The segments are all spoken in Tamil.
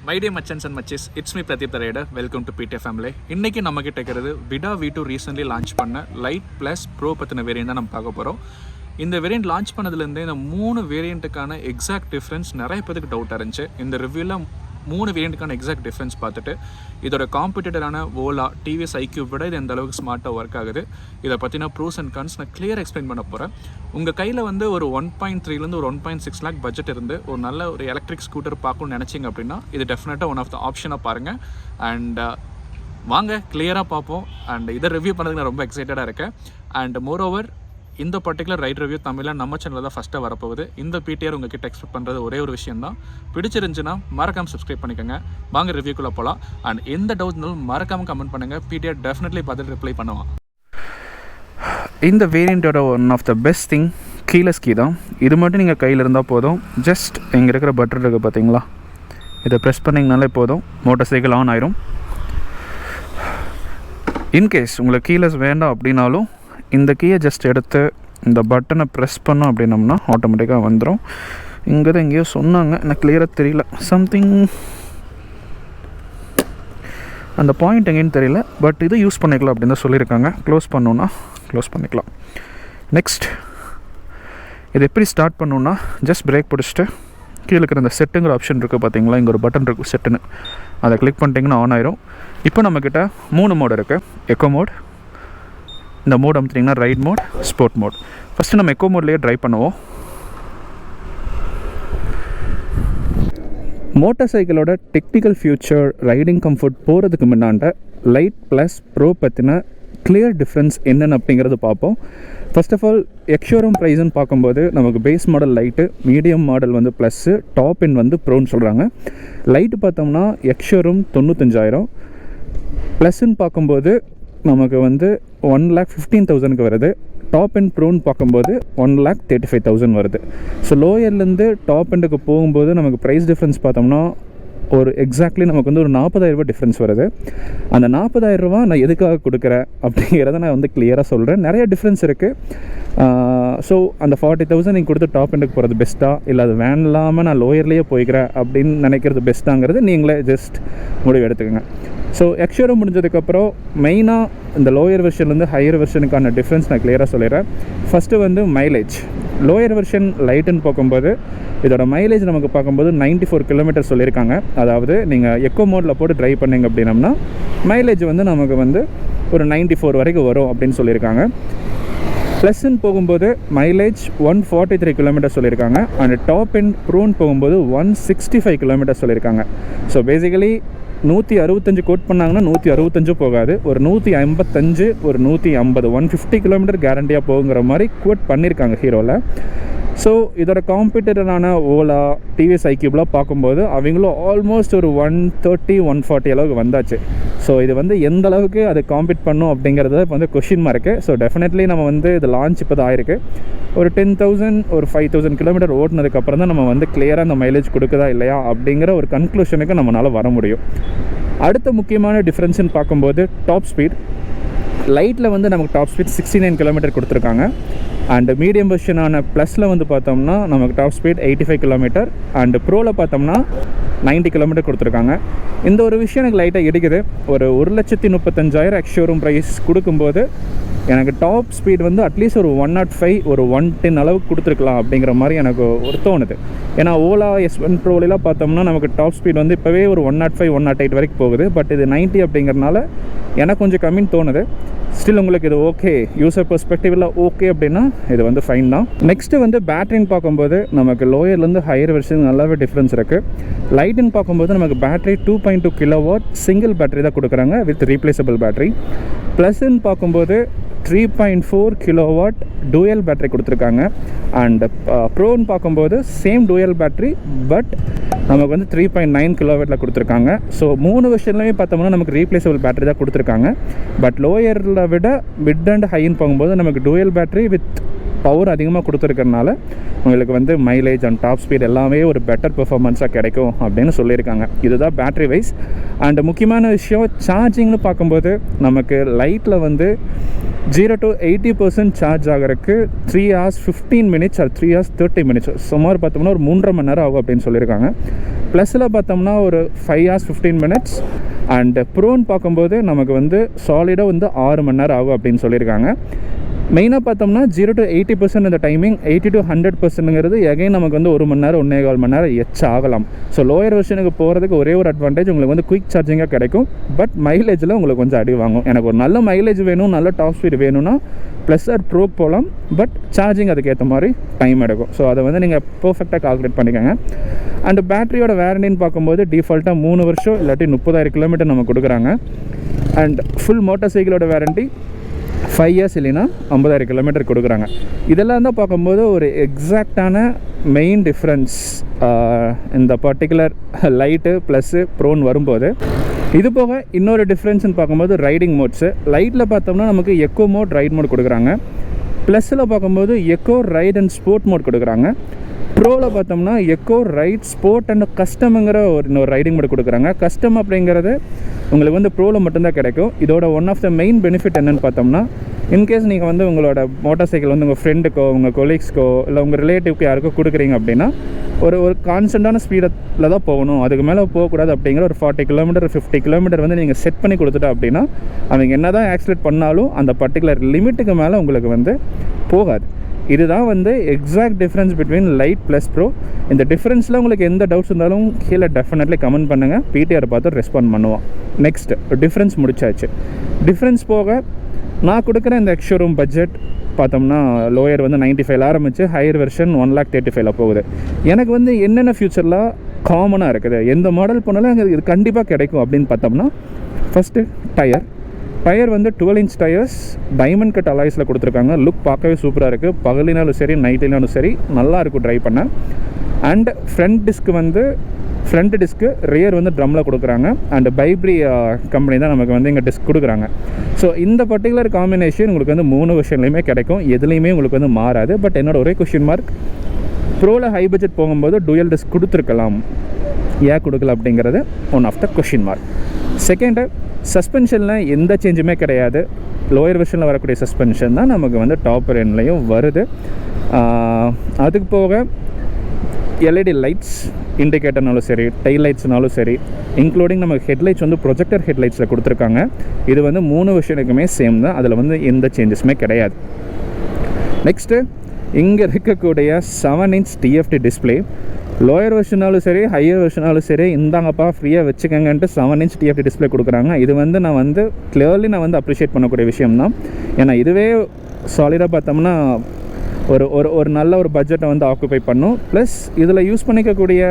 மை டே மச்சன்ஸ் அண்ட் மச்சஸ், it's me Pradeep the rider. Welcome to PDA family. இன்றைக்கி நம்மக்கிட்ட இருக்கிறது விடா V2 ரீசென்ட்லி லான்ச் பண்ண லைட் ப்ளஸ் ப்ரோ பற்றின வேரியண்ட் தான் நம்ம பார்க்க போகிறோம். இந்த வேரியண்ட் லான்ச் பண்ணதுலேருந்தே இந்த 3 வேரியண்ட்டுக்கான எக்ஸாக்ட் டிஃப்ரென்ஸ் நிறைய பேருக்கு டவுட்டாக இருந்துச்சு. இந்த ரிவ்யூவில் 3 வேரியண்ட்டுக்கான எக்ஸாக்ட் டிஃப்ரென்ஸ் பார்த்துட்டு இதோட காம்படிட்டரான ஓலா டிவிஎஸ் ஐக்யூ விட இது எந்த அளவுக்கு ஸ்மார்ட்டாக ஒர்க் ஆகுது, இதை பற்றின ப்ரோஸ் அண்ட் கான்ஸ் நான் கிளியர் எக்ஸ்பிளைன் பண்ண போகிறேன். உங்கள் கையில் வந்து ஒரு 1.3 ஒரு 1.6 லேக் பட்ஜெட் இருந்து ஒரு நல்ல ஒரு எலக்ட்ரிக் ஸ்கூட்டர் பார்க்கணும்னு நினச்சிங்க அப்படின்னா இது டெஃபினட்டாக ஒன் ஆஃப் த ஆப்ஷனாக பாருங்கள். அண்ட் வாங்க கிளியராக பார்ப்போம். அண்ட் இதை ரிவ்யூ பண்ணுறதுக்கு நான் ரொம்ப எக்ஸைட்டடாக இருக்கேன். அண்ட் மோரோவர் இந்த பர்டிகுலர் ரைட் ரிவ்யூ தமிழில் நம்ம சேனலில் தான் ஃபஸ்ட்டாக வரப்போகுது. இந்த பிடிஆர் உங்ககிட்ட எக்ஸ்பெக்ட் பண்ணுறது ஒரே ஒரு விஷயம் தான். பிடிச்சிருந்துச்சுன்னா மறக்காமல் சப்ஸ்கிரைப் பண்ணிக்கோங்க. வாங்க ரிவ்யூக்குள்ளே போகலாம். அண்ட் எந்த டவுட் இருந்தாலும் மறக்காமல் கமெண்ட் பண்ணுங்கள். பிடிஆர் டெஃபினெட்லி பார்த்துட்டு ரிப்ளை பண்ணுவான். இந்த வேரியண்ட்டோட one of the best thing keyless key தான். இது மட்டும் நீங்கள் கையில் இருந்தால் போதும். ஜஸ்ட் இங்கே இருக்கிற பட்டன் இருக்குது பார்த்தீங்களா, இதை ப்ரெஸ் பண்ணிங்கனாலே போதும், மோட்டார் சைக்கிள் ஆன் ஆயிரும். இன்கேஸ் உங்களுக்கு கீலெஸ் வேண்டாம் அப்படின்னாலும் இந்த கீயை ஜஸ்ட் எடுத்து இந்த பட்டனை ப்ரெஸ் பண்ணோம் அப்படின்னம்னா ஆட்டோமேட்டிக்காக வந்துடும். இங்கே தான் எங்கேயோ சொன்னாங்க, எனக்கு கிளியராக தெரியல, சம்திங் அந்த பாயிண்ட் எங்கேன்னு தெரியல, பட் இதை யூஸ் பண்ணிக்கலாம் அப்படின்னு தான் சொல்லியிருக்காங்க. க்ளோஸ் பண்ணோன்னா க்ளோஸ் பண்ணிக்கலாம். நெக்ஸ்ட் இது எப்படி ஸ்டார்ட் பண்ணோன்னா ஜஸ்ட் பிரேக் பிடிச்சிட்டு கீழே இருக்கிற அந்த செட்டுங்கிற ஆப்ஷன் இருக்குது பார்த்தீங்களா, இங்கே ஒரு பட்டன் இருக்குது செட்டுன்னு, அதை கிளிக் பண்ணிட்டீங்கன்னா ஆன் ஆயிரும். இப்போ நம்மக்கிட்ட 3 மோட் இருக்குது. எக்கோ மோட், இந்த மோட் அமுத்திங்கன்னா ride mode, sport mode. First நம்ம எக்கோ மோட்லேயே ட்ரைவ் பண்ணுவோம். மோட்டார் சைக்கிளோட டெக்னிக்கல் ஃபியூச்சர், ரைடிங் கம்ஃபர்ட் போகிறதுக்கு முன்னாண்ட லைட் ப்ளஸ் ப்ரோ பற்றின கிளியர் டிஃப்ரென்ஸ் என்னென்னு அப்படிங்கிறது பார்ப்போம். ஃபர்ஸ்ட் ஆஃப் ஆல் எக்ஷோரூம் ப்ரைஸ்ன்னு பார்க்கும்போது நமக்கு base model lite, medium model வந்து ப்ளஸ்ஸு, டாப் எண்ட் வந்து ப்ரோன்னு சொல்கிறாங்க. லைட்டு பார்த்தோம்னா எக்ஷோரூம் 95,000, ப்ளஸ்ன்னு பார்க்கும்போது நமக்கு வந்து 1,15,000 வருது. டாப் அண்ட் ப்ரோன்னு பார்க்கும்போது 1,35,000 வருது. ஸோ லோயர்லேருந்து டாப் எண்டுக்கு போகும்போது நமக்கு ப்ரைஸ் டிஃப்ரென்ஸ் பார்த்தோம்னா ஒரு எக்ஸாக்ட்லி நமக்கு வந்து ஒரு 40,000 டிஃப்ரென்ஸ் வருது. அந்த 40,000 நான் எதுக்காக கொடுக்குறேன் அப்படிங்கிறத நான் வந்து கிளியராக சொல்கிறேன். நிறைய டிஃப்ரென்ஸ் இருக்குது. ஸோ அந்த 40,000 நீங்கள் கொடுத்து டாப் எண்டுக்கு போகிறது பெஸ்ட்டாக, இல்லை அது வேன் இல்லாமல் நான் லோயர்லேயே போய்க்கிறேன் அப்படின்னு நினைக்கிறது பெஸ்ட்டாங்கிறது நீங்களே ஜஸ்ட் முடிவு எடுத்துக்கோங்க. ஸோ எக்ஷோரூம் முடிஞ்சதுக்கப்புறம் மெயினாக இந்த லோயர் வெர்ஷன்லேருந்து ஹையர் வெர்ஷனுக்கான டிஃப்ரென்ஸ் நான் கிளியராக சொல்லிடுறேன். ஃபஸ்ட்டு வந்து மைலேஜ். லோயர் வெர்ஷன் லைட்டுன்னு பார்க்கும்போது இதோட மைலேஜ் நமக்கு பார்க்கும்போது 94 கிலோமீட்டர் சொல்லியிருக்காங்க. அதாவது நீங்கள் எக்கோ மோடில் போட்டு ட்ரைவ் பண்ணிங்க அப்படின்னம்னா மைலேஜ் வந்து நமக்கு வந்து ஒரு 94 வரைக்கும் வரும் அப்படின்னு சொல்லியிருக்காங்க. ப்ளஸ்ன்னு போகும்போது மைலேஜ் 143 கிலோமீட்டர் சொல்லியிருக்காங்க. அண்ட் டாப் அண்ட் ப்ரோன்னு போகும்போது 165 கிலோமீட்டர் சொல்லியிருக்காங்க. ஸோ பேசிக்கலி 165 கோட் பண்ணாங்கன்னா 165 போகாது, ஒரு 155, ஒரு 150, 150 கிலோமீட்டர் கேரண்டியாக போகுங்கிற மாதிரி கோட் பண்ணியிருக்காங்க ஹீரோவில். ஸோ இதோட காம்படிட்டரான ஓலா, டிவிஎஸ் ஐக்யூப்லாம் பார்க்கும்போது அவங்களும் ஆல்மோஸ்ட் ஒரு 130, 140 அளவுக்கு வந்தாச்சு. ஸோ இது வந்து எந்த அளவுக்கு அது காம்பீட் பண்ணும் அப்படிங்கிறது வந்து கொஷின் மார்க்கு. ஸோ டெஃபினெட்லி நம்ம வந்து இது லான்ச் இப்போ தான் ஆயிருக்கு. ஒரு 10,000, ஒரு 5,000 கிலோமீட்டர் ஓட்டினதுக்கப்புறம் தான் நம்ம வந்து கிளியராக அந்த மைலேஜ் கொடுக்குதா இல்லையா அப்படிங்கிற ஒரு கன்க்ளூஷனுக்கு நம்மளால் வர முடியும். அடுத்த முக்கியமான டிஃப்ரென்ஸ்ன்னு பார்க்கும்போது டாப் ஸ்பீட். லைட்டில் வந்து நமக்கு டாப் ஸ்பீட் 69 கிலோமீட்டர் கொடுத்துருக்காங்க. அண்டு மீடியம் வெர்ஷனான ப்ளஸில் வந்து பார்த்தோம்னா நமக்கு டாப் ஸ்பீட் 85 கிலோமீட்டர், அண்டு ப்ரோவில் பார்த்தோம்னா 90 கிலோமீட்டர் கொடுத்துருக்காங்க. இந்த ஒரு விஷயம் எனக்கு லைட்டாக இடிக்குது. ஒரு 1,35,000 எக்ஷோரூம் ப்ரைஸ் கொடுக்கும்போது எனக்கு டாப் ஸ்பீட் வந்து அட்லீஸ்ட் ஒரு 105, ஒரு 110 அளவுக்கு கொடுத்துருக்கலாம் அப்படிங்கிற மாதிரி எனக்கு ஒரு தோணுது. ஏன்னா ஓலா S1 ப்ரோலாம் பார்த்தோம்னா நமக்கு டாப் ஸ்பீட் வந்து இப்போவே ஒரு 105, 108 வரைக்கும் போகுது. பட் இது 90 அப்படிங்கிறனால எனக்கு கொஞ்சம் கம்மின்னு தோணுது. ஸ்டில் உங்களுக்கு இது ஓகே, யூசர் பெர்ஸ்பெக்டிவில் ஓகே அப்படின்னா இது வந்து ஃபைன் தான். நெக்ஸ்ட்டு வந்து பேட்டரின்னு பார்க்கும்போது நமக்கு லோயர்லேருந்து ஹையர் வெர்ஷன் நல்லாவே டிஃப்ரென்ஸ் இருக்குது. லைட்டுன்னு பார்க்கும்போது நமக்கு பேட்டரி 2.2 கிலோவாட் சிங்கிள் பேட்டரி தான் கொடுக்குறாங்க வித் ரீப்ளேசபிள் பேட்டரி. ப்ளஸ்ன்னு பார்க்கும்போது 3.4 கிலோவாட் டூயல் பேட்டரி கொடுத்துருக்காங்க. அண்ட் ப்ரோன்னு பார்க்கும்போது சேம் டூயல் பேட்டரி, பட் நமக்கு வந்து 3.9 கிலோவாட்டில் கொடுத்துருக்காங்க. ஸோ 3 வருஷத்துலையுமே பார்த்தோம்னா நமக்கு ரீப்ளேசபிள் பேட்டரி தான் கொடுத்துருக்காங்க. பட் லோயரில் விட மிட் அண்ட் ஹைன்னு போகும்போது நமக்கு டூயல் பேட்டரி வித் பவர் அதிகமாக கொடுத்துருக்கறனால உங்களுக்கு வந்து மைலேஜ் அண்ட் டாப் ஸ்பீட் எல்லாமே ஒரு பெட்டர் பெர்ஃபார்மன்ஸாக கிடைக்கும் அப்படின்னு சொல்லியிருக்காங்க. இதுதான் பேட்ரி வைஸ். அண்ட் முக்கியமான விஷயம் சார்ஜிங்னு பார்க்கும்போது நமக்கு லைட்டில் வந்து 0 to 80% சார்ஜ் ஆகிறதுக்கு 3 hours 15 minutes or 3 hours 30 minutes சுமார் பார்த்தோம்னா ஒரு 3.5 மணி நேரம் ஆகும் அப்படின்னு சொல்லியிருக்காங்க. ப்ளஸில் பார்த்தோம்னா ஒரு 5 hours 15 minutes. அண்ட் ப்ரோன்னு பார்க்கும்போது நமக்கு வந்து சாலிடாக வந்து 6 மணி நேரம் ஆகும் அப்படின்னு சொல்லியிருக்காங்க. மெயினாக பார்த்தோம்னா 0 to 80% இந்த டைமிங், 80 to 100%ங்கிறது எகைன் நமக்கு வந்து 1 மணி நேரம் 1.25 மணி நேரம் எச் ஆகலாம். ஸோ லோயர் வெர்ஷனுக்கு போகிறதுக்கு ஒரே ஒரு அட்வான்டேஜ் உங்களுக்கு வந்து குயிக் சார்ஜிங்காக கிடைக்கும். பட் மைலேஜில் உங்களுக்கு கொஞ்சம் அடி வாங்கும். எனக்கு ஒரு நல்ல மைலேஜ் வேணும், நல்ல டாப் ஸ்பீட் வேணும்னா ப்ளஸ் ஆர் ப்ரோ போகலாம். பட் சார்ஜிங் அதுக்கேற்ற மாதிரி டைம் எடுக்கும். ஸோ அதை வந்து நீங்கள் பர்ஃபெக்டாக கால்குலேட் பண்ணிக்கோங்க. அண்ட் பேட்டரியோட வேரண்டின்னு பார்க்கும்போது டிஃபால்ட்டாக 3 வருஷம் இல்லாட்டி 30,000 கிலோமீட்டர் நம்ம கொடுக்குறாங்க. அண்ட் ஃபுல் மோட்டார் சைக்கிளோட வேரண்டி 5 years இல்லைன்னா 50,000 கிலோமீட்டர் கொடுக்குறாங்க. இதெல்லாம் தான் பார்க்கும்போது ஒரு எக்ஸாக்டான மெயின் டிஃப்ரென்ஸ் இந்த பர்டிகுலர் லைட்டு ப்ளஸ்ஸு ப்ரோன்னு வரும்போது. இது போக இன்னொரு டிஃப்ரென்ஸ்னு பார்க்கும்போது ரைடிங் மோட்ஸு. லைட்டில் பார்த்தோம்னா நமக்கு எக்கோ மோட், ரைட் மோட் கொடுக்குறாங்க. ப்ளஸில் பார்க்கும்போது eco, right and sport mode கொடுக்குறாங்க. ப்ரோவில் பார்த்தோம்னா எக்கோ, ரைட், ஸ்போர்ட் அண்ட் கஸ்டமுங்கிற இன்னொரு ரைடிங் மோட் கொடுக்குறாங்க. கஸ்டம் அப்படிங்கிறது உங்களுக்கு வந்து ப்ரோவில் மட்டும்தான் கிடைக்கும். இதோட one of the main benefit என்னென்னு பார்த்தோம்னா, இன்கேஸ் நீங்கள் வந்து உங்களோட மோட்டார் சைக்கிள் வந்து உங்கள் ஃப்ரெண்டுக்கோ, உங்கள் கொலீக்ஸ்க்கோ, இல்லை உங்கள் ரிலேட்டிவ்க்கு யாருக்கோ கொடுக்குறீங்க அப்படின்னா ஒரு கான்ஸ்டண்ட்டான ஸ்பீடில் தான் போகணும், அதுக்கு மேலே போகக்கூடாது அப்படிங்கிற ஒரு 40 கிலோமீட்டர் 50 கிலோமீட்டர் வந்து நீங்கள் செட் பண்ணி கொடுத்துட்டா அப்படின்னா அவங்க என்ன தான் ஆக்சிலேட் பண்ணாலும் அந்த பர்டிகுலர் லிமிட்டுக்கு மேலே உங்களுக்கு வந்து போகாது. இதுதான் வந்து exact difference between light plus bro. இந்த டிஃப்ரென்ஸில் உங்களுக்கு எந்த டவுட்ஸ் இருந்தாலும் கீழே டெஃபினெட்லி கமெண்ட் பண்ணுங்கள். பிடிஆர் பார்த்து ரெஸ்பாண்ட் பண்ணுவோம். நெக்ஸ்ட் டிஃப்ரென்ஸ் முடிச்சாச்சு. டிஃப்ரென்ஸ் போக நான் கொடுக்குற இந்த எக்ஸ்ஷோரூம் பட்ஜெட் பார்த்தோம்னா லோயர் வந்து 95 ஆரம்பிச்சு ஹையர் வெர்ஷன் 1,35,000 போகுது. எனக்கு வந்து என்னென்ன ஃபியூச்சரில் காமனாக இருக்குது, எந்த மாடல் போனாலும் எனக்கு இது கண்டிப்பாக கிடைக்கும் அப்படின்னு பார்த்தோம்னா, ஃபஸ்ட்டு டயர் வந்து 12 inch டயர்ஸ் டைமண்ட் கட் அலாய்ஸில் கொடுத்துருக்காங்க. லுக் பார்க்கவே சூப்பராக இருக்குது. பகலினாலும் சரி நைட்டினாலும் சரி நல்லாயிருக்கும் ட்ரைவ் பண்ண. அண்ட் ஃப்ரண்ட் டிஸ்க்கு ரியர் வந்து ட்ரம்மில் கொடுக்குறாங்க. அண்ட் பைப்ரி கம்பெனி தான் நமக்கு வந்து இங்கே டிஸ்க் கொடுக்குறாங்க. ஸோ இந்த பர்டிகுலர் காம்பினேஷன் உங்களுக்கு வந்து 3 வருஷன்லையுமே கிடைக்கும். எதுலேயுமே உங்களுக்கு வந்து மாறாது. பட் என்னோட ஒரே கொஷின் மார்க், ப்ரோவில் ஹை பட்ஜெட் போகும்போது டூயல் டிஸ்க் கொடுத்துருக்கலாம், ஏன் கொடுக்கல அப்படிங்கிறது one of the question mark. Second, சஸ்பென்ஷனில் எந்த சேஞ்சுமே கிடையாது. லோயர் வெர்ஷனில் வரக்கூடிய சஸ்பென்ஷன் தான் நமக்கு வந்து டாப் எண்ட்லையும் வருது. அதுக்கு போக எல்இடி லைட்ஸ், இண்டிகேட்டர்னாலும் சரி, டெயில் லைட்ஸ்னாலும் சரி, இன்க்ளூடிங் நமக்கு ஹெட்லைட்ஸ் வந்து ப்ரொஜெக்டர் ஹெட்லைட்ஸில் கொடுத்துருக்காங்க. இது வந்து 3 வருஷனுக்குமே சேம் தான். அதில் வந்து எந்த சேஞ்சஸுமே கிடையாது. நெக்ஸ்ட்டு இங்கே இருக்கக்கூடிய 7 inch TFT டிஸ்பிளே. லோயர் வெர்ஷனாலும் சரி ஹையர் வெர்ஷனாலும் சரி இந்தாங்கப்பா ஃப்ரீயாக வச்சுக்கங்கன்ட்டு 7 inch TFT டிஸ்பிளே கொடுக்குறாங்க. இது வந்து நான் வந்து கிளியர்லி அப்ரிஷியேட் பண்ணக்கூடிய விஷயம் தான். ஏன்னா இதுவே சாலிடாக பார்த்தோம்னா ஒரு நல்ல ஒரு பட்ஜெட்டை வந்து ஆக்குபை பண்ணும். ப்ளஸ் இதில் யூஸ் பண்ணிக்கக்கூடிய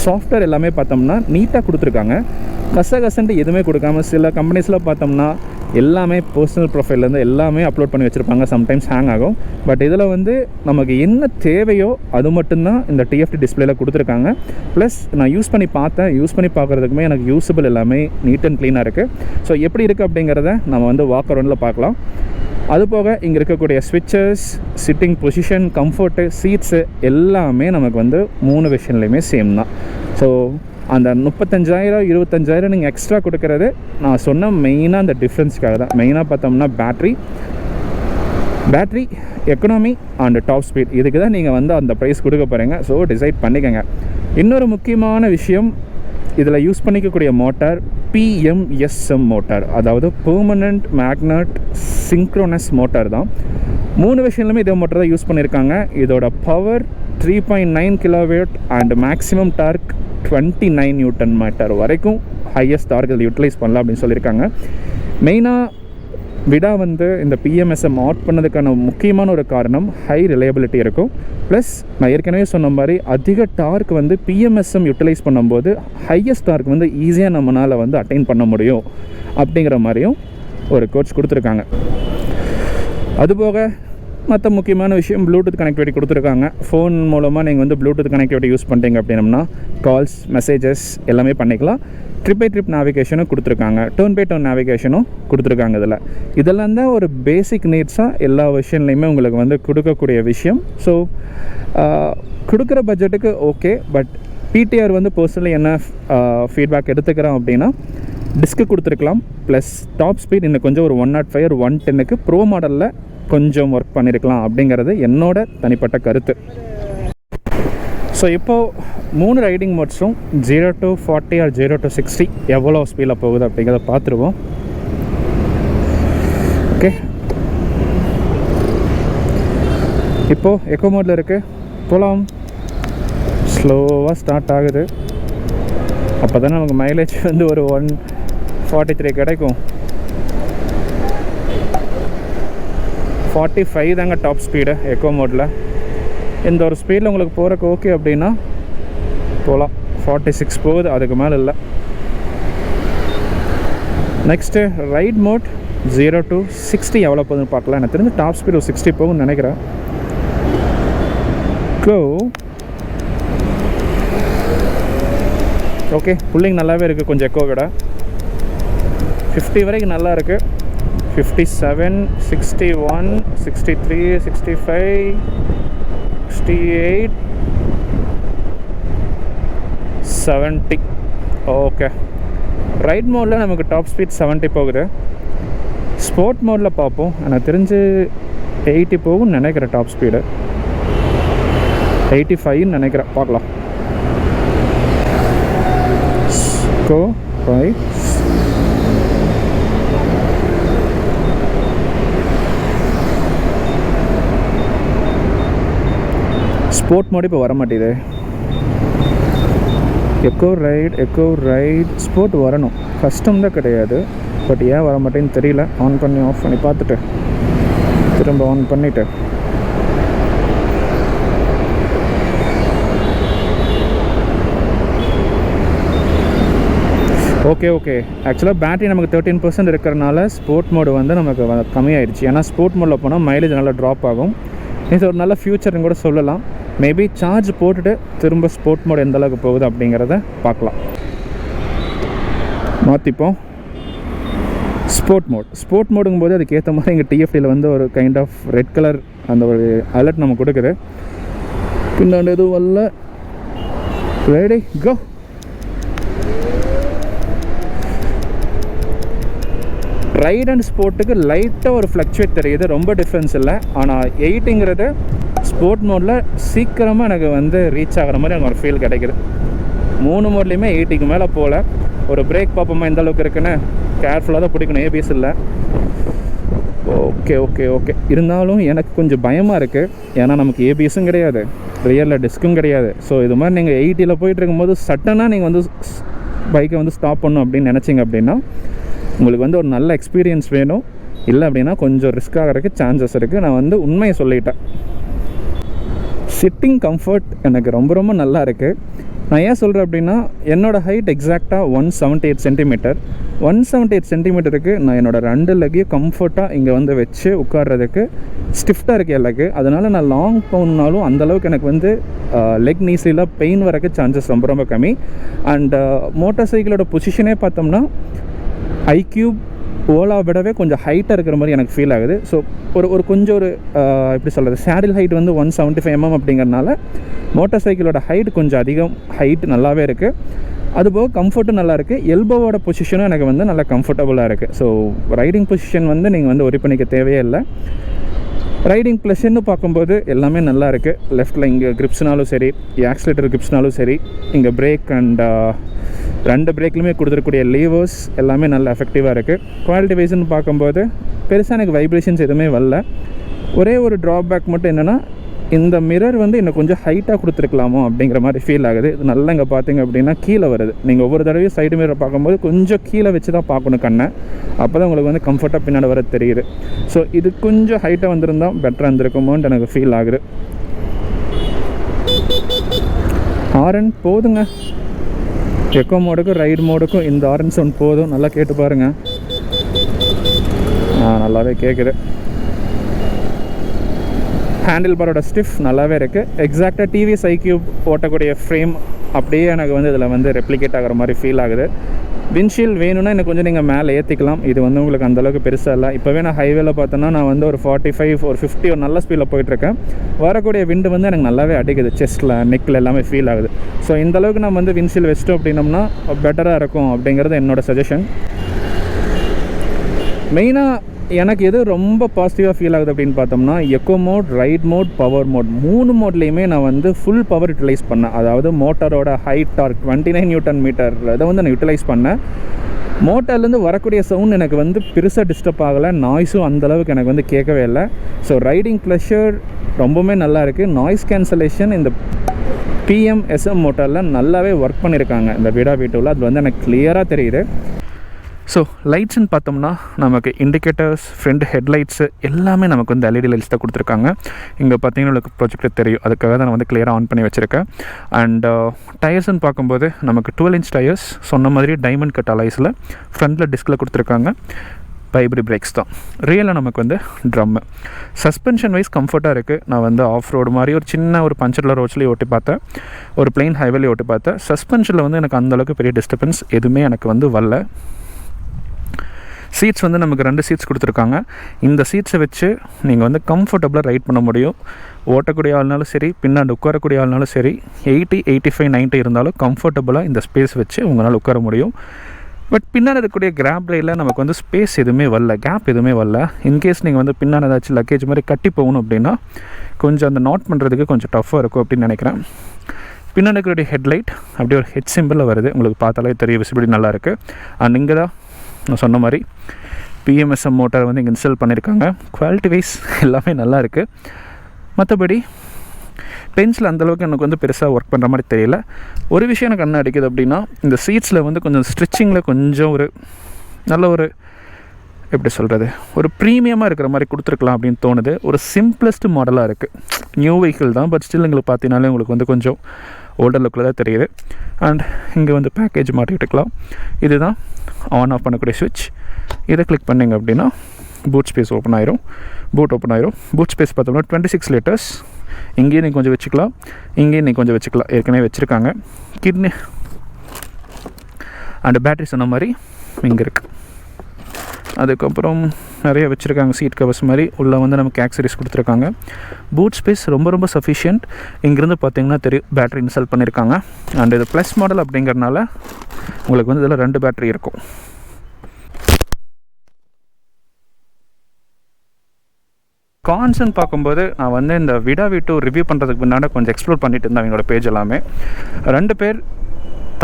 சாஃப்ட்வேர் எல்லாமே பார்த்தோம்னா நீட்டாக கொடுத்துருக்காங்க. கசன்ட்டு எதுவுமே கொடுக்காம சில கம்பெனிஸில் பார்த்தோம்னா எல்லாமே பர்சனல் ப்ரொஃபைல்லேருந்து எல்லாமே அப்லோட் பண்ணி வச்சுருப்பாங்க. சம்டைம்ஸ் ஹேங் ஆகும். பட் இதில் வந்து நமக்கு என்ன தேவையோ அது மட்டும்தான் இந்த TFT டிஸ்பிளேயில் கொடுத்துருக்காங்க. ப்ளஸ் நான் யூஸ் பண்ணி பார்க்குறதுக்குமே எனக்கு யூஸபிள் எல்லாமே நீட் அண்ட் க்ளீனாக இருக்குது. ஸோ எப்படி இருக்குது அப்படிங்கிறத நம்ம வந்து வாக் அரௌண்டில் பார்க்கலாம். அதுபோக இங்கே இருக்கக்கூடிய ஸ்விட்சஸ், சிட்டிங் பொசிஷன், கம்ஃபர்ட்டு, சீட்ஸு எல்லாமே நமக்கு வந்து 3 வெர்ஷன்லேயுமே சேம் தான். ஸோ அந்த 35,000 25,000 நீங்கள் எக்ஸ்ட்ரா கொடுக்குறது நான் சொன்ன மெயினாக அந்த டிஃப்ரென்ஸ்க்காக தான். மெயினாக பார்த்தோம்னா battery economy and top speed, இதுக்கு தான் நீங்கள் வந்து அந்த ப்ரைஸ் கொடுக்க போகிறீங்க. ஸோ டிசைட் பண்ணிக்கோங்க. இன்னொரு முக்கியமான விஷயம், இதில் யூஸ் பண்ணிக்கக்கூடிய மோட்டார் PMSM மோட்டார், அதாவது பெர்மனண்ட் மேக்னட் சிங்க்ரோனஸ் மோட்டார் தான். 3 வெர்ஷன்லையுமே இதே மோட்டார் தான் யூஸ் பண்ணியிருக்காங்க. இதோட power 3.9 kW and maximum dark 29 Nm வரைக்கும் ஹையஸ்ட் டார்க் இதில் யூட்டிலைஸ் பண்ணலாம் அப்படின்னு சொல்லியிருக்காங்க. மெயினாக விடா வந்து இந்த PMSM ஆட் பண்ணதுக்கான முக்கியமான ஒரு காரணம் ஹை ரிலையபிலிட்டி இருக்கும். ப்ளஸ் நான் ஏற்கனவே சொன்ன மாதிரி அதிக டார்க் வந்து PMSM யூட்டிலைஸ் பண்ணும்போது ஹையஸ்ட் டார்க் வந்து ஈஸியாக நம்மளால் வந்து அட்டைன் பண்ண முடியும் அப்படிங்கிற மாதிரியும் ஒரு கோட்ஸ் கொடுத்துருக்காங்க. அதுபோக மற்ற முக்கியமான விஷயம் ப்ளூடூத் கனெக்டிவிட்டி கொடுத்துருக்காங்க. ஃபோன் மூலமாக நீங்கள் வந்து ப்ளூடூத் கனெக்டிவிட்டி யூஸ் பண்ணிட்டீங்க அப்படின்னம்னா கால்ஸ், மெசேஜஸ் எல்லாமே பண்ணிக்கலாம். ட்ரிப் பை ட்ரிப் நேவிகேஷனும் கொடுத்துருக்காங்க. டர்ன் பை டர்ன் நேவிகேஷனும் கொடுத்துருக்காங்க. இதெல்லாம் தான் ஒரு பேசிக் நீட்ஸாக எல்லா விஷயம்லையுமே உங்களுக்கு வந்து கொடுக்கக்கூடிய விஷயம். ஸோ கொடுக்குற பட்ஜெட்டுக்கு ஓகே. பட் பிடிஆர் வந்து பர்சனலி என்ன ஃபீட்பேக் எடுத்துக்கிறோம் அப்படின்னா, டிஸ்க்கு கொடுத்துருக்கலாம். ப்ளஸ் டாப் ஸ்பீட் இன்னும் கொஞ்சம் ஒரு 105 110க்கு ப்ரோ மாடலில் கொஞ்சம் ஒர்க் பண்ணியிருக்கலாம் அப்படிங்கிறது என்னோட தனிப்பட்ட கருத்து. ஸோ இப்போது 3 ரைடிங் மோட்ஸும் 0 to 40 ஆர் 0 to 60 எவ்வளோ ஸ்பீடில் போகுது அப்படிங்கிறத பார்த்துருவோம். ஓகே, இப்போது எக்கோ மோடில் இருக்குது. போகலாம். ஸ்லோவாக ஸ்டார்ட் ஆகுது. அப்போ தான் நமக்கு மைலேஜ் வந்து ஒரு 143 கிடைக்கும். 45 தாங்க டாப் ஸ்பீடு எக்கோ மோடில். இந்த ஒரு ஸ்பீடில் உங்களுக்கு போகிறக்கு ஓகே அப்படின்னா போகலாம். 46 போகுது, அதுக்கு மேலே இல்லை. நெக்ஸ்ட்டு ரைட் மோட் 0 to 60 எவ்வளோ போகுதுன்னு பார்க்கலாம். எனக்கு தெரிஞ்சு டாப் ஸ்பீடு ஒரு 60 போகும்னு நினைக்கிறேன். கோ. ஓகே, புல்லிங் நல்லாவே இருக்குது கொஞ்சம் எக்கோ விட. 50 வரைக்கும் நல்லா இருக்குது. 57, 61, 63, 65, 68, 70. ஓகே, ரைட் மோடில் நமக்கு டாப் ஸ்பீட் 70 போகுது. ஸ்போர்ட் மோடில் பார்ப்போம். எனக்கு தெரிஞ்சு 80 போகும்னு நினைக்கிறேன் டாப் ஸ்பீடு. 85ன்னு நினைக்கிறேன், பார்க்கலாம். Go right. ஸ்போர்ட் மோடு இப்போ வர மாட்டேது. எக்கோ ரைட் ஸ்போர்ட் வரணும். கஷ்டம் தான் கிடையாது, பட் ஏன் வர மாட்டேன்னு தெரியல. ஆன் பண்ணி ஆஃப் பண்ணி பார்த்துட்டு திரும்ப ஆன் பண்ணிவிட்டு ஓகே. ஆக்சுவலாக பேட்டரி நமக்கு 13% இருக்கிறனால ஸ்போர்ட் மோடு வந்து நமக்கு கம்மியாயிடுச்சு. ஏன்னா ஸ்போர்ட் மோடில் போனால் மைலேஜ் நல்லா ட்ராப் ஆகும். இது ஒரு நல்ல ஃப்யூச்சர்னு கூட சொல்லலாம். மேபி சார்ஜ் போட்டுட்டு திரும்ப ஸ்போர்ட் மோடு எந்த அளவுக்கு போகுது அப்படிங்கிறத பார்க்கலாம். மாற்றிப்போம். ஸ்போர்ட் மோடுங்கும் போது அதுக்கேற்ற மாதிரி எங்கள் டிஎஃப்டியில் வந்து ஒரு கைண்ட் ஆஃப் ரெட் கலர் அந்த ஒரு அலர்ட் நமக்கு கொடுக்குது. பின்னாடி எதுவும் வரல. Ready go. ரைட் அண்ட் ஸ்போர்ட்டுக்கு லைட்டாக ஒரு ஃப்ளக்சுவேட் தெரியுது, ரொம்ப டிஃப்ரென்ஸ் இல்லை. ஆனால் 8ங்கிறது ஸ்போர்ட் மோடில் சீக்கிரமாக எனக்கு வந்து ரீச் ஆகிற மாதிரி எனக்கு ஒரு ஃபீல் கிடைக்குது. 3 மோட்லேயுமே 80க்கு மேலே போகல. ஒரு பிரேக் பார்ப்போமா எந்த அளவுக்கு இருக்குன்னு. கேர்ஃபுல்லாக தான் பிடிக்கணும், ஏபிஎஸ் இல்லை. ஓகே. இருந்தாலும் எனக்கு கொஞ்சம் பயமாக இருக்குது. ஏன்னா நமக்கு ஏபிஎஸும் கிடையாது, ரியரில் டிஸ்க்கும் கிடையாது. ஸோ இது மாதிரி நீங்கள் 80ல் போயிட்டு இருக்கும்போது சட்டனாக நீங்கள் வந்து பைக்கை வந்து ஸ்டாப் பண்ணணும் அப்படின்னு நினச்சிங்க அப்படின்னா உங்களுக்கு வந்து ஒரு நல்ல எக்ஸ்பீரியன்ஸ் வேணும். இல்லை அப்படின்னா கொஞ்சம் ரிஸ்க் ஆகிறதுக்கு சான்சஸ் இருக்குது. நான் வந்து உண்மையை சொல்லிட்டேன். சிட்டிங் கம்ஃபர்ட் எனக்கு ரொம்ப நல்லா இருக்குது. நான் ஏன் சொல்கிறேன் அப்படின்னா என்னோடய ஹைட் எக்ஸாக்டாக 178 சென்டிமீட்டர். 178 சென்டிமீட்டருக்கு நான் என்னோடய 2 லெக்கையும் கம்ஃபர்ட்டாக இங்கே வந்து வச்சு உட்கார்றதுக்கு ஸ்டிஃப்டாக இருக்குது என் லெக்கு. அதனால் நான் லாங் போகணுன்னாலும் அந்தளவுக்கு எனக்கு வந்து லெக் நீஸில் பெயின் வரக்கு சான்சஸ் ரொம்ப கம்மி. அண்ட் மோட்டார் சைக்கிளோட பொசிஷனே பார்த்தோம்னா ஐக்யூப் ஓலா விடவே கொஞ்சம் ஹைட்டாக இருக்கிற மாதிரி எனக்கு ஃபீல் ஆகுது. ஸோ ஒரு கொஞ்சம் ஒரு எப்படி சொல்கிறது, சேடில் ஹைட் வந்து 175 mm அப்படிங்கிறனால மோட்டார் சைக்கிளோட ஹைட் கொஞ்சம் அதிகம். ஹைட் நல்லாவே இருக்குது. அதுபோக கம்ஃபர்ட்டும் நல்லா இருக்குது. எல்போவோட பொசிஷனும் எனக்கு வந்து நல்லா கம்ஃபர்டபுளாக இருக்குது. ஸோ ரைடிங் பொசிஷன் வந்து நீங்கள் வந்து ஒரி பண்ணிக்க தேவையே இல்லை. ரைடிங் ப்ளஷர்னு பார்க்கும்போது எல்லாமே நல்லா இருக்குது. லெஃப்ட்டில் இங்கே கிரிப்ஸ்னாலும் சரி, ஆக்சிலேட்டர் கிரிப்ஸ்னாலும் சரி, இங்கே பிரேக் அண்ட் 2 பிரேக்லையுமே கொடுத்துருக்கூடிய லீவர்ஸ் எல்லாமே நல்ல எஃபெக்டிவாக இருக்குது. குவாலிட்டி வைஸ்ன்னு பார்க்கும்போது பெருசாக எனக்கு வைப்ரேஷன்ஸ் எதுவுமே வரல. ஒரே ஒரு ட்ராபேக் மட்டும் என்னென்னா இந்த மிரர் வந்து இன்னும் கொஞ்சம் ஹைட்டாக கொடுத்துருக்கலாமோ அப்படிங்கிற மாதிரி ஃபீல் ஆகுது. இது நல்லா இங்கே பார்த்தீங்க அப்படின்னா கீழே வருது. நீங்கள் ஒவ்வொரு தடவையும் சைடு மிரர் பார்க்கும்போது கொஞ்சம் கீழே வச்சு தான் பார்க்கணும் கண்ணை. அப்போ தான் உங்களுக்கு வந்து கம்ஃபர்ட்டாக பின்னாடி வர தெரியுது. ஸோ இது கொஞ்சம் ஹைட்டாக வந்திருந்தால் பெட்டராக இருந்திருக்குமோன்ட்டு எனக்கு ஃபீல் ஆகுது. ஹாரன் போதுங்க. எக்கோ மோடுக்கும் ரைடு மோடுக்கும் இந்த ஹாரன் சவுண்ட் போதும். நல்லா கேட்டு பாருங்கள். நல்லாவே கேட்குது. ஹேண்டில் பாரோட ஸ்டிஃப் நல்லாவே இருக்குது. எக்ஸாக்டாக டிவிஎஸ் ஐக்யூப் ஓட்டக்கூடிய ஃப்ரேம் அப்படியே எனக்கு வந்து இதில் வந்து ரெப்ளிகேட் ஆகிற மாதிரி ஃபீல் ஆகுது. விண்ட்ஷீல்டு வேணும்னா எனக்கு கொஞ்சம் நீங்கள் மேலே ஏற்றிக்கலாம். இது வந்து உங்களுக்கு அந்தளவுக்கு பெருசாக இல்லை. இப்போவே நான் ஹைவேல பார்த்தோன்னா நான் வந்து ஒரு 45 ஒரு 50 ஒரு நல்ல ஸ்பீடில் போயிட்டுருக்கேன். வரக்கூடிய விண்டு வந்து எனக்கு நல்லாவே அடிக்குது. செஸ்ட்டில் நெக்கில் எல்லாமே ஃபீல் ஆகுது. ஸோ இந்தளவுக்கு நம்ம வந்து விண்ட்ஷீல்டு வச்சிட்டோம் அப்படின்னோம்னா பெட்டராக இருக்கும் அப்படிங்கிறது என்னோடய சஜஷன். மெயினாக எனக்கு எது ரொம்ப பாசிட்டிவாக ஃபீல் ஆகுது அப்படின்னு பார்த்தோம்னா, eco mode, right mode, power mode 3 மோட்லேயுமே நான் வந்து ஃபுல் பவர் யூட்டிலைஸ் பண்ணேன். அதாவது மோட்டரோட ஹை டார்க் 29 நியூட்டன் மீட்டர் இதை வந்து நான் யூட்டிலைஸ் பண்ணேன். மோட்டர்லேருந்து வரக்கூடிய சவுண்ட் எனக்கு வந்து பெருசாக டிஸ்டர்ப் ஆகலை. நாய்ஸும் அந்தளவுக்கு எனக்கு வந்து கேட்கவே இல்லை. ஸோ ரைடிங் ப்ளஷர் ரொம்பவுமே நல்லா இருக்குது. நாய்ஸ் கேன்சலேஷன் இந்த PM-SM மோட்டரில் நல்லாவே ஒர்க் பண்ணியிருக்காங்க இந்த விடா V2வில். அது வந்து எனக்கு கிளியராக தெரியுது. ஸோ லைட்ஸ்ன்னு பார்த்தோம்னா நமக்கு இண்டிகேட்டர்ஸ், ஃப்ரண்ட் ஹெட்லைட்ஸு எல்லாமே நமக்கு வந்து LED லைட்ஸ் தான் கொடுத்துருக்காங்க. இங்கே பார்த்தீங்கன்னா உங்களுக்கு ப்ரொஜெக்டர் தெரியும், அதுக்காக தான் நான் வந்து கிளியராக ஆன் பண்ணி வச்சுருக்கேன். அண்ட் டயர்ஸ்ன்னு பார்க்கும்போது நமக்கு 12 inch டயர்ஸ், சொன்ன மாதிரி டைமண்ட் கட் அலாய்ஸில் ஃப்ரண்ட்டில் டிஸ்கில் கொடுத்துருக்காங்க. பைப்ரி பிரேக்ஸ் தான். ரியலாக நமக்கு வந்து ட்ரம்மு. சஸ்பென்ஷன் வைஸ் கம்ஃபர்ட்டாக இருக்குது. நான் வந்து ஆஃப் ரோடு மாதிரி ஒரு சின்ன ஒரு பஞ்சரில் ரோட்ஸ்லேயே ஓட்டி பார்த்தேன், ஒரு பிளெயின் ஹைவேலேயே ஓட்டி பார்த்தேன். சஸ்பென்ஷனில் வந்து எனக்கு அந்தளவுக்கு பெரிய டிஸ்டர்பன்ஸ் எதுவுமே எனக்கு வந்து வரல. சீட்ஸ் வந்து நமக்கு 2 சீட்ஸ் கொடுத்துருக்காங்க. இந்த சீட்ஸை வச்சு நீங்கள் வந்து கம்ஃபர்டபுளாக ரைட் பண்ண முடியும். ஓட்டக்கூடிய ஆள்னாலும் சரி, பின்னாடி உட்காரக்கூடிய ஆள்னாலும் சரி, 80, 85, 90 இருந்தாலும் கம்ஃபர்டபுளாக இந்த ஸ்பேஸ் வச்சு உங்களால் உட்கார முடியும். பட் பின்னாடி இருக்கக்கூடிய கிராப் ரயிலில் நமக்கு வந்து ஸ்பேஸ் எதுவுமே வரல, கேப் எதுவுமே வரல. இன்கேஸ் நீங்கள் வந்து பின்னாடி ஏதாச்சும் லக்கேஜ் மாதிரி கட்டி போகணும் அப்படின்னா கொஞ்சம் அந்த நாட் பண்ணுறதுக்கு கொஞ்சம் டஃப்பாக இருக்கும் அப்படின்னு நினைக்கிறேன். பின்னாடி இருக்கக்கூடிய ஹெட்லைட் அப்படியே ஒரு ஹெட் சிம்பிளில் வருது, உங்களுக்கு பார்த்தாலே தெரிய விசிபிலிட்டி நல்லாயிருக்கு. அண்ட் இங்கே தான் நான் சொன்ன மாதிரி PM-SM மோட்டார் வந்து இங்கே இன்ஸ்டால் பண்ணியிருக்காங்க. குவாலிட்டி வைஸ் எல்லாமே நல்லா இருக்குது. மற்றபடி பென்சில் அந்தளவுக்கு எனக்கு வந்து பெருசாக ஒர்க் பண்ணுற மாதிரி தெரியல. ஒரு விஷயம் எனக்கு என்ன அடிக்குது அப்படின்னா, இந்த சீட்ஸில் வந்து கொஞ்சம் ஸ்ட்ரிச்சிங்கில் கொஞ்சம் ஒரு நல்ல ஒரு எப்படி சொல்கிறது, ஒரு ப்ரீமியமாக இருக்கிற மாதிரி கொடுத்துருக்கலாம் அப்படின்னு தோணுது. ஒரு சிம்பிளஸ்ட் மாடலாக இருக்குது. நியூ வெஹிக்கிள் தான், பட் ஸ்டில் எங்களுக்கு பார்த்தீங்கனாலே உங்களுக்கு வந்து கொஞ்சம் ஓல்டர் லுக்கில் தான் தெரியுது. அண்ட் இங்கே வந்து பேக்கேஜ் மாட்டிக்கிட்டுக்கலாம். இதுதான் ஆன் ஆஃப் பண்ணக்கூடிய ஸ்விட்ச். இதை கிளிக் பண்ணிங்க அப்படின்னா பூட் ஸ்பேஸ் ஓப்பன் ஆயிரும். பூட் ஸ்பேஸ் பார்த்தோம்னா 26 liters. இங்கேயும் நீங்கள் கொஞ்சம் வச்சுக்கலாம், இங்கேயும் நீங்கள் கொஞ்சம் வச்சுக்கலாம். ஏற்கனவே வச்சுருக்காங்க. கிட்னி அண்ட் பேட்டரி சொன்ன மாதிரி இங்கே இருக்குது. அதுக்கப்புறம் நிறைய வச்சுருக்காங்க சீட் கவர்ஸ் மாதிரி. உள்ளே வந்து நமக்கு ஆக்சரிஸ் கொடுத்துருக்காங்க. பூட் ஸ்பேஸ் ரொம்ப சஃபிஷியன்ட். இங்கேருந்து பார்த்தீங்கன்னா தெரியும் பேட்டரி இன்ஸ்டால் பண்ணியிருக்காங்க. அண்ட் இது ப்ளஸ் மாடல் அப்படிங்கிறனால உங்களுக்கு வந்து இதில் 2 பேட்டரி இருக்கும். கான்ஸ்ன்னு பார்க்கும்போது நான் வந்து இந்த விடா V2 ரிவ்யூ பண்ணுறதுக்கு முன்னாடி கொஞ்சம் எக்ஸ்ப்ளோர் பண்ணிட்டு இருந்தேன் அவங்களோட பேஜ் எல்லாமே. 2 பேர்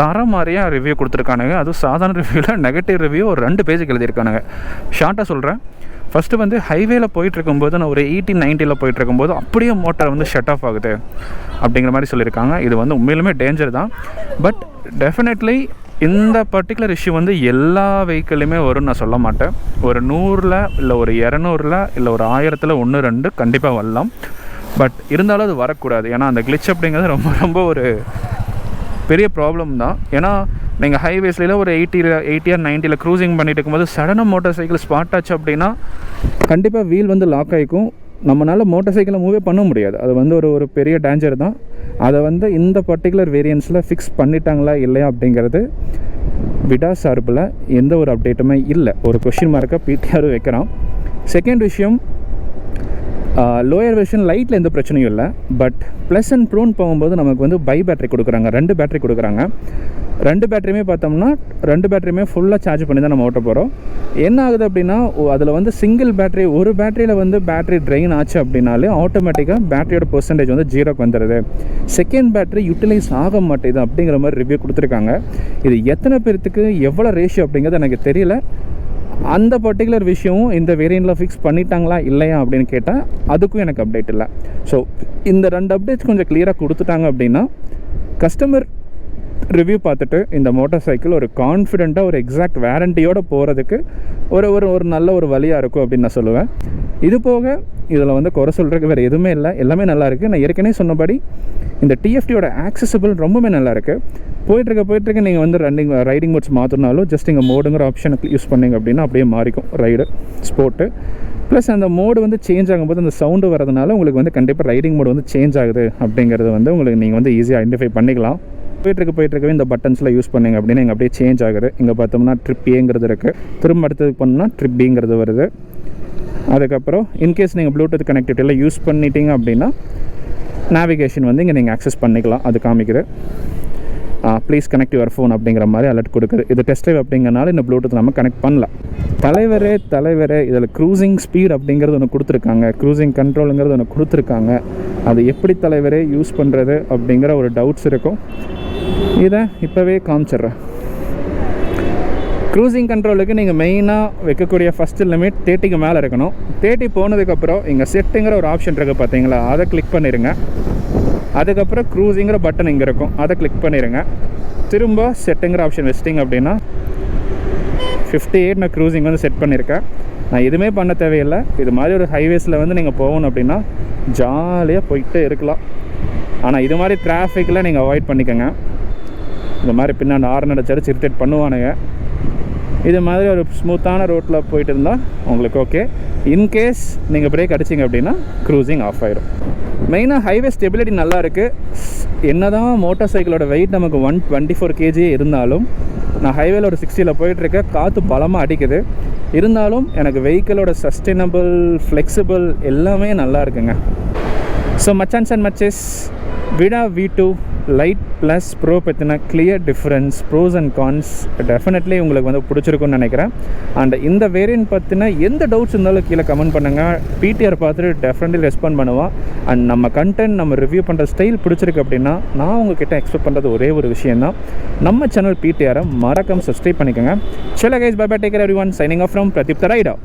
தர மாதிரியாக ரிவ்யூ கொடுத்துருக்கானுங்க. அதுவும் சாதாரண ரிவ்யூவில் நெகட்டிவ் ரிவ்யூ ஒரு 2 பேஜுக்கு எழுதியிருக்கானுங்க. ஷார்ட்டாக சொல்கிறேன். ஃபஸ்ட்டு வந்து ஹைவேல போயிட்டுருக்கும்போது நான் ஒரு 80, 90 போயிட்டுருக்கும்போது அப்படியே மோட்டார் வந்து ஷட் ஆஃப் ஆகுது அப்படிங்கிற மாதிரி சொல்லியிருக்காங்க. இது வந்து உண்மையிலுமே டேஞ்சர் தான். பட் டெஃபினெட்லி இந்த பர்டிகுலர் இஷ்யூ வந்து எல்லா வெஹிக்கிள்லையுமே வரும்னு நான் சொல்ல மாட்டேன். ஒரு 100ல் இல்லை ஒரு 200ல் இல்லை ஒரு 1000ல் 1, 2 கண்டிப்பாக வரலாம். பட் இருந்தாலும் அது வரக்கூடாது. ஏன்னா அந்த கிளிச் அப்படிங்கிறது ரொம்ப ஒரு பெரிய ப்ராப்ளம் தான். ஏன்னா நீங்கள் ஹைவேஸ்லாம் ஒரு 80 or 90 க்ரூசிங் பண்ணிட்டு இருக்கும்போது சடனாக மோட்டார் சைக்கிள் ஸ்பாட் ஆச்சு அப்படின்னா கண்டிப்பாக வீல் வந்து லாக் ஆகிக்கும். நம்மளால் மோட்டார் சைக்கிளை மூவே பண்ண முடியாது. அது வந்து ஒரு பெரிய டேஞ்சர் தான். அதை வந்து இந்த பர்டிகுலர் வேரியன்ஸில் ஃபிக்ஸ் பண்ணிட்டாங்களா இல்லையா அப்படிங்கிறது விடா சார்பில் எந்த ஒரு அப்டேட்டுமே இல்லை. ஒரு கொஷின் மார்க்காக PTR வைக்கிறான். செகண்ட் விஷயம், லோயர் வெர்ஷன் லைட்டில் எந்த பிரச்சனையும் இல்லை. பட் ப்ளஸ் அண்ட் ப்ரோன்னு போகும்போது நமக்கு வந்து பை பேட்டரி கொடுக்குறாங்க, 2 பேட்டரி கொடுக்குறாங்க. 2 பேட்டரியுமே பார்த்தோம்னா 2 பேட்டரியுமே ஃபுல்லாக சார்ஜ் பண்ணி தான் நம்ம ஓட்ட போகிறோம். என்ன ஆகுது அப்படின்னா அதில் வந்து சிங்கிள் பேட்டரி, ஒரு பேட்டரியில் வந்து பேட்டரி ட்ரெயின் ஆச்சு அப்படின்னாலே ஆட்டோமேட்டிக்காக பேட்டரியோட பெர்சன்டேஜ் வந்து 0க்கு வந்துடுது. செகண்ட் பேட்டரி யூட்டிலைஸ் ஆக மாட்டேது அப்படிங்கிற மாதிரி ரிவ்யூ கொடுத்துருக்காங்க. இது எத்தனை பேர்த்துக்கு எவ்வளோ ரேஷியோ அப்படிங்கிறது எனக்கு தெரியல. அந்த பர்டிகுலர் விஷயமும் இந்த வேரியண்ட்டில் ஃபிக்ஸ் பண்ணிட்டாங்களா இல்லையா அப்படின்னு கேட்டால் அதுக்கும் எனக்கு அப்டேட் இல்லை. ஸோ இந்த 2 அப்டேட்ஸ் கொஞ்சம் கிளியராக கொடுத்துட்டாங்க அப்படின்னா கஸ்டமர் ரிவ்யூ பார்த்துட்டு இந்த மோட்டார் சைக்கிள் ஒரு கான்ஃபிடெண்ட்டாக ஒரு எக்ஸாக்ட் வேரண்டியோடு போகிறதுக்கு ஒரு நல்ல ஒரு வழியாக இருக்கும் அப்படின்னு நான் சொல்லுவேன். இது போக இதில் வந்து குறை சொல்கிறதுக்கு வேறு எதுவுமே இல்லை, எல்லாமே நல்லாயிருக்கு. நான் ஏற்கனவே சொன்னபடி இந்த TFTயோட ஆக்சசபிள் ரொம்பவே நல்லாயிருக்கு. போயிட்டுருக்க நீங்கள் வந்து ரைடிங் மோட்ஸ் மாற்றினாலும் ஜஸ்ட் இங்கே மோடுங்கிற ஆப்ஷனை யூஸ் பண்ணிங்க அப்படின்னா அப்படியே மாறிக்கும் ரைடு ஸ்போர்ட்டு. ப்ளஸ் அந்த மோடு வந்து சேஞ்ச் ஆகும்போது அந்த சவுண்டு வரதுனால உங்களுக்கு வந்து கண்டிப்பாக ரைடிங் மோடு வந்து சேஞ்ச் ஆகுது அப்படிங்கிறது வந்து உங்களுக்கு நீங்கள் வந்து ஈஸியாக ஐடென்டிஃபை பண்ணிக்கலாம். போயிட்டுருக்கவே இந்த பட்டன்ஸில் யூஸ் பண்ணிங்க அப்படின்னா இங்கே அப்படியே சேஞ்ச் ஆகுது. இங்கே பார்த்தோம்னா ட்ரிப் ஏங்கிறது இருக்குது, திரும்ப அடுத்தது பண்ணோம்னா ட்ரிப் பிங்கிறது வருது. அதுக்கப்புறம் இன்கேஸ் நீங்கள் ப்ளூடூத் கனெக்டிவிட்டியில் யூஸ் பண்ணிட்டீங்க அப்படின்னா நேவிகேஷன் வந்து இங்கே நீங்கள் ஆக்சஸ் பண்ணிக்கலாம், அது காமிக்குது. ப்ளீஸ் கனெக்ட் யுவர் ஃபோன் அப்படிங்கிற மாதிரி அலர்ட் கொடுக்குது. இது டெஸ்ட் ட்ரைவ் அப்படிங்கிறனால இந்த ப்ளூடூத் நம்ம கனெக்ட் பண்ணலாம். தலைவரே இதில் க்ரூசிங் ஸ்பீட் அப்படிங்கிறது ஒன்று கொடுத்துருக்காங்க, க்ரூசிங் கண்ட்ரோலுங்கிறது ஒன்று கொடுத்துருக்காங்க. அது எப்படி தலைவரே யூஸ் பண்ணுறது அப்படிங்கிற ஒரு டவுட்ஸ் இருக்கும். இதை இப்போவே காமிச்சிட்றேன். க்ரூசிங் கண்ட்ரோலுக்கு நீங்கள் மெயினாக வைக்கக்கூடிய ஃபஸ்ட்டு லிமிட் 30க்கு மேலே இருக்கணும். 30 போனதுக்கப்புறம் இங்கே செட்டுங்கிற ஒரு ஆப்ஷன் இருக்குது பார்த்தீங்களா, அதை கிளிக் பண்ணிடுங்க. அதுக்கப்புறம் க்ரூசிங்கிற பட்டன் இங்கே இருக்கும், அதை கிளிக் பண்ணிடுங்க. திரும்ப செட்டுங்கிற ஆப்ஷன் வச்சிட்டிங்க அப்படின்னா 58 நான் க்ரூசிங் வந்து செட் பண்ணியிருக்கேன். நான் எதுவுமே பண்ண தேவையில்லை. இது மாதிரி ஒரு ஹைவேஸில் வந்து நீங்கள் போகணும் அப்படின்னா ஜாலியாக போயிட்டே இருக்கலாம். ஆனால் இது மாதிரி டிராஃபிக்கில் நீங்கள் அவாய்ட் பண்ணிக்கோங்க. இந்த மாதிரி பின்னாடி ஹார்ன் அடிச்சாரு இரிட்டேட் பண்ணுவானுங்க. இது மாதிரி ஒரு ஸ்மூத்தான ரோட்டில் போயிட்டு இருந்தால் உங்களுக்கு ஓகே. இன்கேஸ் நீங்கள் பிரேக் அடிச்சிங்க அப்படின்னா க்ரூசிங் ஆஃப் ஆயிரும். மெயினாக ஹைவே ஸ்டெபிலிட்டி நல்லா இருக்குது. என்ன தான் மோட்டார் சைக்கிளோட வெயிட் நமக்கு 124 kg இருந்தாலும், நான் ஹைவேல ஒரு 60ல் போயிட்டுருக்கேன். காற்று பலமாக அடிக்குது. இருந்தாலும் எனக்கு வெஹிக்கிளோட சஸ்டைனபிள், ஃப்ளெக்சிபிள் எல்லாமே நல்லா இருக்குங்க. So மச்சான்ஸ் and matches, Vida V2 lite plus pro பற்றின clear difference, pros and cons definitely உங்களுக்கு வந்து பிடிச்சிருக்குன்னு நினைக்கிறேன். அண்ட் இந்த வேரியன்ட் பற்றின எந்த டவுட்ஸ் இருந்தாலும் கீழே கமெண்ட் பண்ணுங்கள். பிடிஆர் பார்த்துட்டு டெஃபினெட்லி ரெஸ்பாண்ட் பண்ணுவான். அண்ட் நம்ம கண்டென்ட், நம்ம ரிவ்யூ பண்ணுற ஸ்டைல் பிடிச்சிருக்கு அப்படின்னா நான் உங்ககிட்ட எக்ஸ்பெக்ட் பண்ணுறது ஒரே ஒரு விஷயம் தான், நம்ம சேனல் பிடிஆரை மறக்காம சப்ஸ்கிரைப் பண்ணிக்கோங்க. சரி guys, bye bye, take care everyone. Signing off from Pradeep the rider.